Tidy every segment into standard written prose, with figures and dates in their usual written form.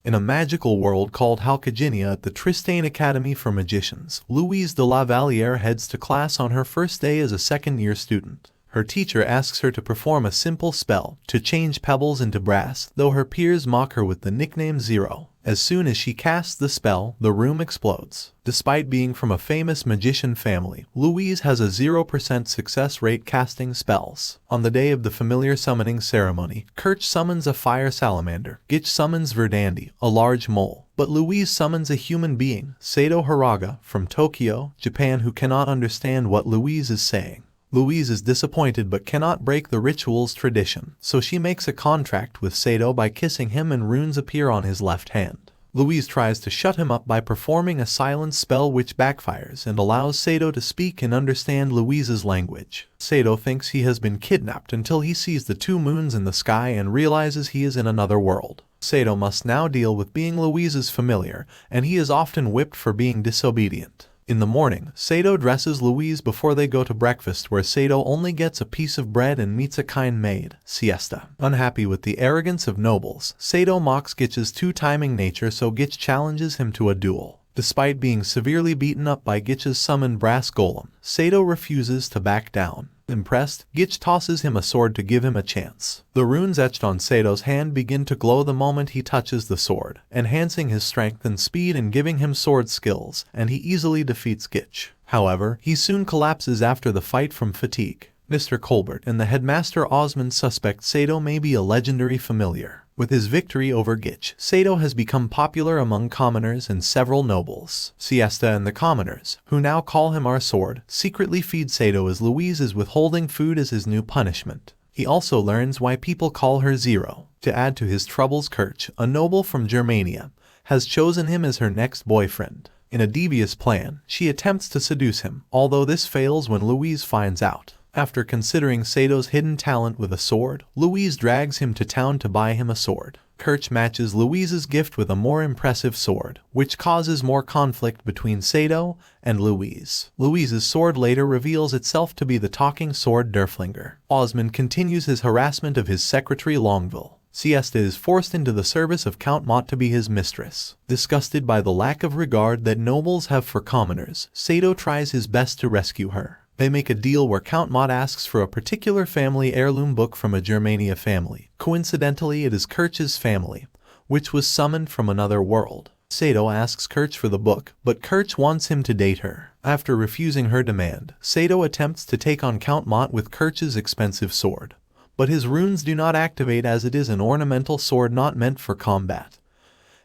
In a magical world called Halcaginia at the Tristain Academy for Magicians, Louise de la Valliere heads to class on her first day as a second-year student. Her teacher asks her to perform a simple spell, to change pebbles into brass, though her peers mock her with the nickname Zero. As soon as she casts the spell, the room explodes. Despite being from a famous magician family, Louise has a 0% success rate casting spells. On the day of the familiar summoning ceremony, Kirch summons a fire salamander, Gitch summons Verdandi, a large mole, but Louise summons a human being, Sato Haraga, from Tokyo, Japan, who cannot understand what Louise is saying. Louise is disappointed but cannot break the ritual's tradition, so she makes a contract with Sato by kissing him and runes appear on his left hand. Louise tries to shut him up by performing a silence spell which backfires and allows Sato to speak and understand Louise's language. Sato thinks he has been kidnapped until he sees the two moons in the sky and realizes he is in another world. Sato must now deal with being Louise's familiar, and he is often whipped for being disobedient. In the morning, Sato dresses Louise before they go to breakfast, where Sato only gets a piece of bread and meets a kind maid, Siesta. Unhappy with the arrogance of nobles, Sato mocks Gitch's two-timing nature, so Gitch challenges him to a duel. Despite being severely beaten up by Gitch's summoned brass golem, Sato refuses to back down. Impressed, Gitch tosses him a sword to give him a chance. The runes etched on Sato's hand begin to glow the moment he touches the sword, enhancing his strength and speed and giving him sword skills, and he easily defeats Gitch. However, he soon collapses after the fight from fatigue. Mr. Colbert and the headmaster Osmond suspect Sato may be a legendary familiar. With his victory over Gitch, Sato has become popular among commoners and several nobles. Siesta and the commoners, who now call him our sword, secretly feed Sato as Louise is withholding food as his new punishment. He also learns why people call her Zero. To add to his troubles, Kirch, a noble from Germania, has chosen him as her next boyfriend. In a devious plan, she attempts to seduce him, although this fails when Louise finds out. After considering Sato's hidden talent with a sword, Louise drags him to town to buy him a sword. Kirch matches Louise's gift with a more impressive sword, which causes more conflict between Sato and Louise. Louise's sword later reveals itself to be the talking sword Derflinger. Osmond continues his harassment of his secretary Longueville. Siesta is forced into the service of Count Mott to be his mistress. Disgusted by the lack of regard that nobles have for commoners, Sato tries his best to rescue her. They make a deal where Count Mott asks for a particular family heirloom book from a Germania family. Coincidentally, it is Kirch's family, which was summoned from another world. Sato asks Kirch for the book, but Kirch wants him to date her. After refusing her demand, Sato attempts to take on Count Mott with Kirch's expensive sword. But his runes do not activate as it is an ornamental sword not meant for combat,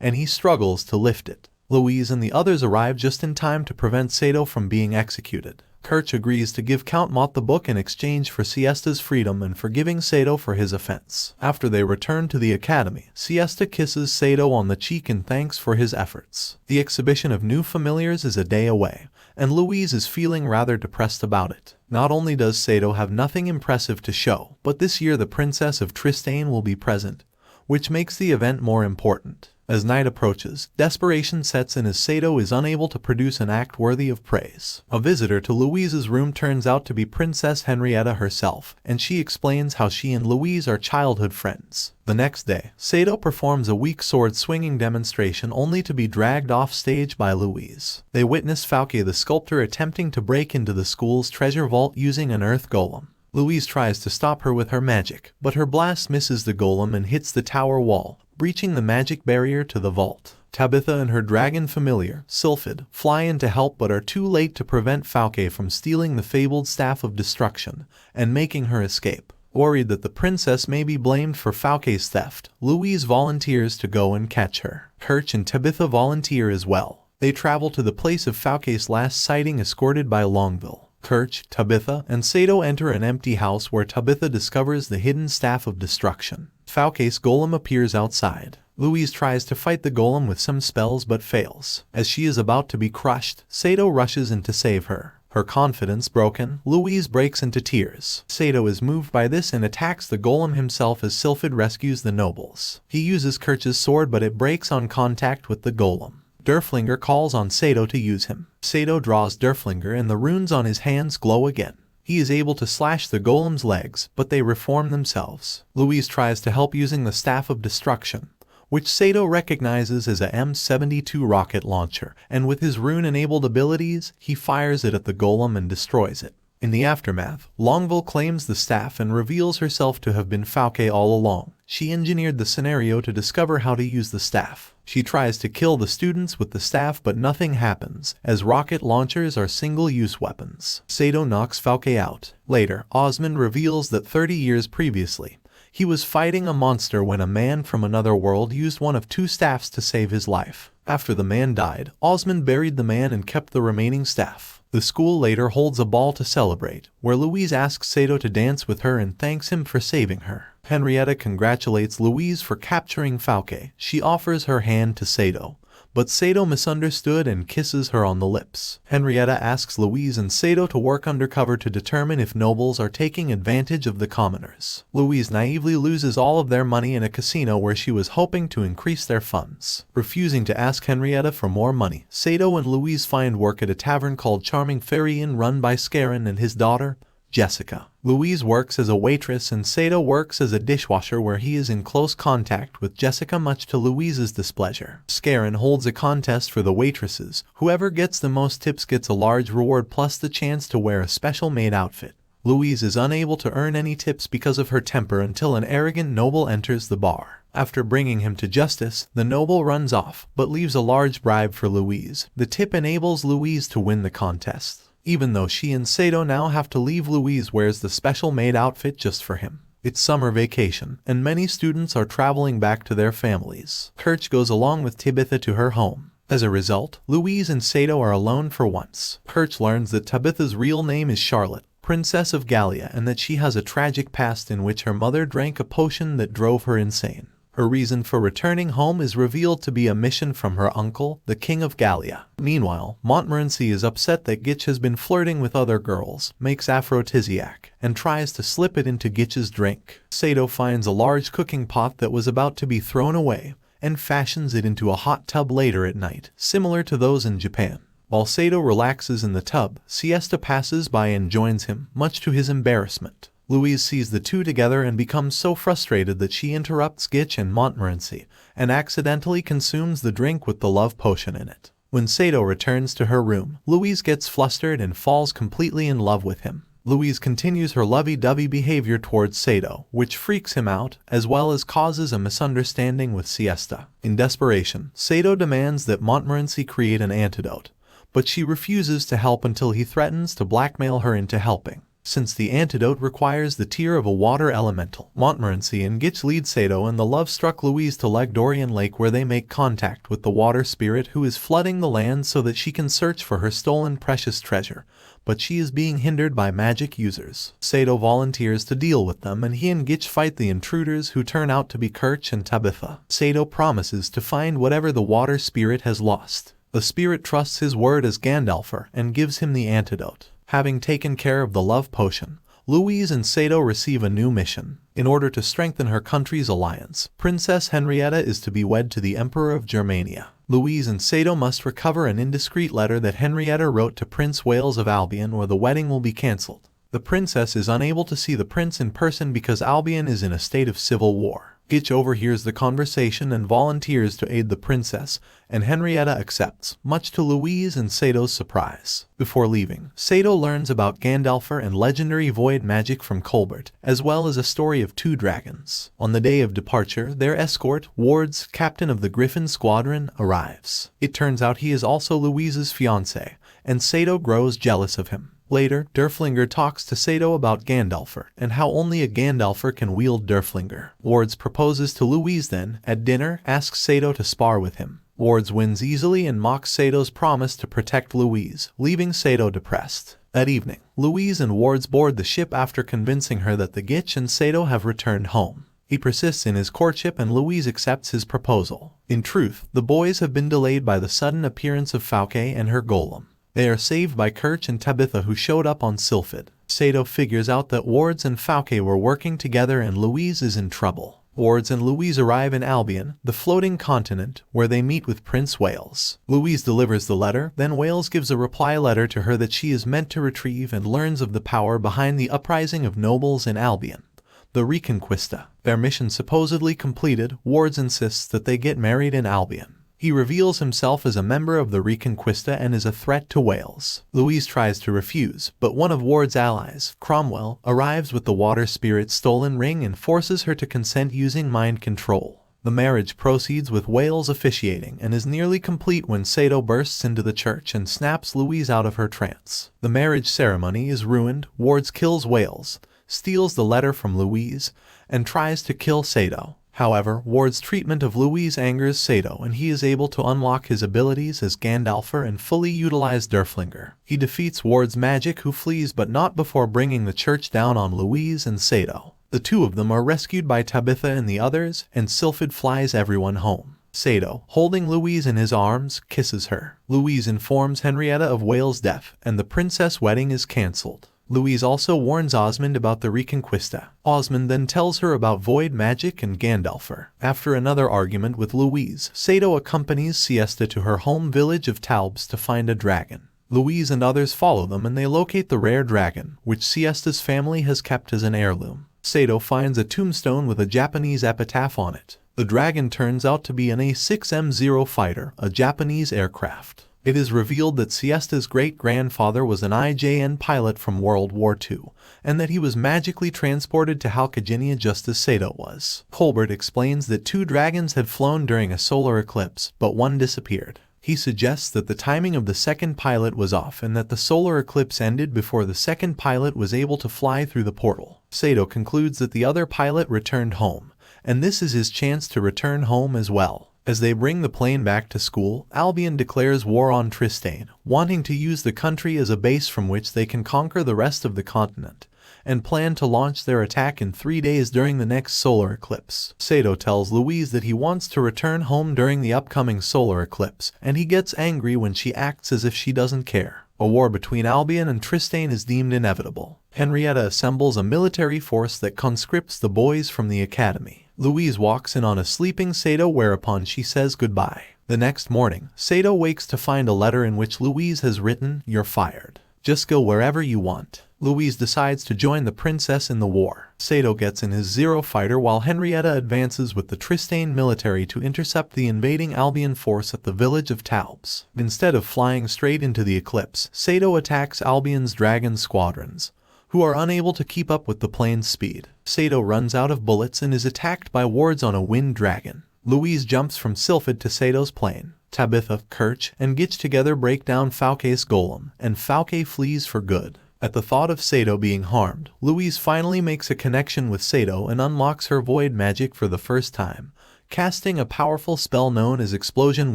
and he struggles to lift it. Louise and the others arrive just in time to prevent Sato from being executed. Kirch agrees to give Count Mott the book in exchange for Siesta's freedom and forgiving Sato for his offense. After they return to the academy, Siesta kisses Sato on the cheek in thanks for his efforts. The exhibition of new familiars is a day away, and Louise is feeling rather depressed about it. Not only does Sato have nothing impressive to show, but this year the Princess of Tristain will be present, which makes the event more important. As night approaches, desperation sets in as Sato is unable to produce an act worthy of praise. A visitor to Louise's room turns out to be Princess Henrietta herself, and she explains how she and Louise are childhood friends. The next day, Sato performs a weak sword-swinging demonstration only to be dragged off stage by Louise. They witness Fauke the sculptor attempting to break into the school's treasure vault using an earth golem. Louise tries to stop her with her magic, but her blast misses the golem and hits the tower wall, breaching the magic barrier to the vault. Tabitha and her dragon familiar, Sylphid, fly in to help but are too late to prevent Fauke from stealing the fabled Staff of Destruction and making her escape. Worried that the princess may be blamed for Fauke's theft, Louise volunteers to go and catch her. Kirch and Tabitha volunteer as well. They travel to the place of Fauke's last sighting escorted by Longueville. Kirch, Tabitha, and Sato enter an empty house where Tabitha discovers the hidden Staff of Destruction. Fauke's golem appears outside. Louise tries to fight the golem with some spells but fails. As she is about to be crushed, Sato rushes in to save her. Her confidence broken, Louise breaks into tears. Sato is moved by this and attacks the golem himself as Sylphid rescues the nobles. He uses Kirch's sword but it breaks on contact with the golem. Derflinger calls on Sato to use him. Sato draws Derflinger and the runes on his hands glow again. He is able to slash the golem's legs, but they reform themselves. Louise tries to help using the Staff of Destruction, which Sato recognizes as a M72 rocket launcher, and with his rune-enabled abilities, he fires it at the golem and destroys it. In the aftermath, Longville claims the staff and reveals herself to have been Falke all along. She engineered the scenario to discover how to use the staff. She tries to kill the students with the staff, but nothing happens, as rocket launchers are single-use weapons. Sato knocks Falke out. Later, Osmond reveals that 30 years previously, he was fighting a monster when a man from another world used one of two staffs to save his life. After the man died, Osmond buried the man and kept the remaining staff. The school later holds a ball to celebrate, where Louise asks Sato to dance with her and thanks him for saving her. Henrietta congratulates Louise for capturing Falke. She offers her hand to Sato, but Sato misunderstood and kisses her on the lips. Henrietta asks Louise and Sato to work undercover to determine if nobles are taking advantage of the commoners. Louise naively loses all of their money in a casino where she was hoping to increase their funds. Refusing to ask Henrietta for more money, Sato and Louise find work at a tavern called Charming Fairy Inn run by Scarin and his daughter, Jessica. Louise works as a waitress and Sato works as a dishwasher, where he is in close contact with Jessica, much to Louise's displeasure. Scarin holds a contest for the waitresses. Whoever gets the most tips gets a large reward plus the chance to wear a special maid outfit. Louise is unable to earn any tips because of her temper until an arrogant noble enters the bar. After bringing him to justice, the noble runs off, but leaves a large bribe for Louise. The tip enables Louise to win the contest. Even though she and Sato now have to leave, Louise wears the special maid outfit just for him. It's summer vacation, and many students are traveling back to their families. Kirch goes along with Tabitha to her home. As a result, Louise and Sato are alone for once. Kirch learns that Tabitha's real name is Charlotte, Princess of Gallia, and that she has a tragic past in which her mother drank a potion that drove her insane. Her reason for returning home is revealed to be a mission from her uncle, the King of Gallia. Meanwhile, Montmorency is upset that Gitch has been flirting with other girls, makes aphrodisiac, and tries to slip it into Gitch's drink. Sato finds a large cooking pot that was about to be thrown away, and fashions it into a hot tub later at night, similar to those in Japan. While Sato relaxes in the tub, Siesta passes by and joins him, much to his embarrassment. Louise sees the two together and becomes so frustrated that she interrupts Gitch and Montmorency, and accidentally consumes the drink with the love potion in it. When Sato returns to her room, Louise gets flustered and falls completely in love with him. Louise continues her lovey-dovey behavior towards Sato, which freaks him out, as well as causes a misunderstanding with Siesta. In desperation, Sato demands that Montmorency create an antidote, but she refuses to help until he threatens to blackmail her into helping. Since the antidote requires the tear of a water elemental, Montmorency and Gitch lead Sato and the love-struck Louise to Legdorian Lake, where they make contact with the water spirit who is flooding the land so that she can search for her stolen precious treasure, but she is being hindered by magic users. Sato volunteers to deal with them, and he and Gitch fight the intruders, who turn out to be Kirch and Tabitha. Sato promises to find whatever the water spirit has lost. The spirit trusts his word as Gandalfer and gives him the antidote. Having taken care of the love potion, Louise and Sato receive a new mission. In order to strengthen her country's alliance, Princess Henrietta is to be wed to the Emperor of Germania. Louise and Sato must recover an indiscreet letter that Henrietta wrote to Prince Wales of Albion, or the wedding will be cancelled. The princess is unable to see the prince in person because Albion is in a state of civil war. Gitch overhears the conversation and volunteers to aid the princess, and Henrietta accepts, much to Louise and Sato's surprise. Before leaving, Sato learns about Gandalfer and legendary void magic from Colbert, as well as a story of two dragons. On the day of departure, their escort, Ward's, captain of the Griffin Squadron, arrives. It turns out he is also Louise's fiancé, and Sato grows jealous of him. Later, Derflinger talks to Sato about Gandalfer, and how only a Gandalfer can wield Derflinger. Wards proposes to Louise then, at dinner, asks Sato to spar with him. Wards wins easily and mocks Sato's promise to protect Louise, leaving Sato depressed. That evening, Louise and Wards board the ship after convincing her that the Gitch and Sato have returned home. He persists in his courtship and Louise accepts his proposal. In truth, the boys have been delayed by the sudden appearance of Falke and her golem. They are saved by Kirch and Tabitha, who showed up on Sylphid. Sato figures out that Wards and Falke were working together and Louise is in trouble. Wards and Louise arrive in Albion, the floating continent, where they meet with Prince Wales. Louise delivers the letter, then Wales gives a reply letter to her that she is meant to retrieve, and learns of the power behind the uprising of nobles in Albion. the Reconquista. Their mission supposedly completed, Wards insists that they get married in Albion. He reveals himself as a member of the Reconquista and is a threat to Wales. Louise tries to refuse, but one of Ward's allies, Cromwell, arrives with the water spirit's stolen ring and forces her to consent using mind control. The marriage proceeds with Wales officiating and is nearly complete when Sato bursts into the church and snaps Louise out of her trance. The marriage ceremony is ruined, Wards kills Wales, steals the letter from Louise, and tries to kill Sato. However, Ward's treatment of Louise angers Sato and he is able to unlock his abilities as Gandalfer and fully utilize Derflinger. He defeats Ward's magic who flees but not before bringing the church down on Louise and Sato. The two of them are rescued by Tabitha and the others, and Sylphid flies everyone home. Sato, holding Louise in his arms, kisses her. Louise informs Henrietta of Wales' death, and the princess wedding is cancelled. Louise also warns Osmond about the Reconquista. Osmond then tells her about void magic and Gandalfer. After another argument with Louise, Sato accompanies Siesta to her home village of Taubes to find a dragon. Louise and others follow them and they locate the rare dragon, which Siesta's family has kept as an heirloom. Sato finds a tombstone with a Japanese epitaph on it. The dragon turns out to be an A6M0 fighter, a Japanese aircraft. It is revealed that Siesta's great-grandfather was an IJN pilot from World War II, and that he was magically transported to Halkaginia just as Sato was. Colbert explains that 2 dragons had flown during a solar eclipse, but one disappeared. He suggests that the timing of the second pilot was off and that the solar eclipse ended before the second pilot was able to fly through the portal. Sato concludes that the other pilot returned home, and this is his chance to return home as well. As they bring the plane back to school, Albion declares war on Tristane, wanting to use the country as a base from which they can conquer the rest of the continent, and plan to launch their attack in 3 days during the next solar eclipse. Sato tells Louise that he wants to return home during the upcoming solar eclipse, and he gets angry when she acts as if she doesn't care. A war between Albion and Tristane is deemed inevitable. Henrietta assembles a military force that conscripts the boys from the academy. Louise walks in on a sleeping Sato whereupon she says goodbye. The next morning, Sato wakes to find a letter in which Louise has written, "You're fired. Just go wherever you want." Louise decides to join the princess in the war. Sato gets in his Zero fighter while Henrietta advances with the Tristane military to intercept the invading Albion force at the village of Taubes. Instead of flying straight into the eclipse, Sato attacks Albion's dragon squadrons, who are unable to keep up with the plane's speed. Sato runs out of bullets and is attacked by Wards on a wind dragon. Louise jumps from Sylphid to Sato's plane. Tabitha, Kirch, and Gitch together break down Fauke's golem, and Fauke flees for good. At the thought of Sato being harmed, Louise finally makes a connection with Sato and unlocks her void magic for the first time, casting a powerful spell known as Explosion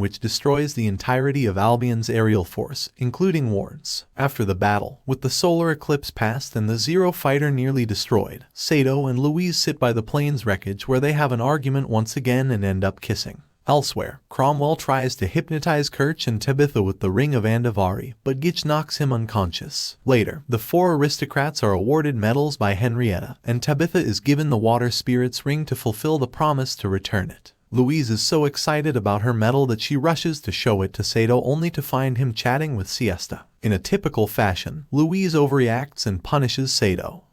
which destroys the entirety of Albion's aerial force, including Wards. After the battle, with the solar eclipse past and the Zero fighter nearly destroyed, Sato and Louise sit by the plane's wreckage where they have an argument once again and end up kissing. Elsewhere, Cromwell tries to hypnotize Kirch and Tabitha with the Ring of Andavari, but Gitch knocks him unconscious. Later, the 4 aristocrats are awarded medals by Henrietta, and Tabitha is given the Water Spirit's ring to fulfill the promise to return it. Louise is so excited about her medal that she rushes to show it to Sato only to find him chatting with Siesta. In a typical fashion, Louise overreacts and punishes Sato.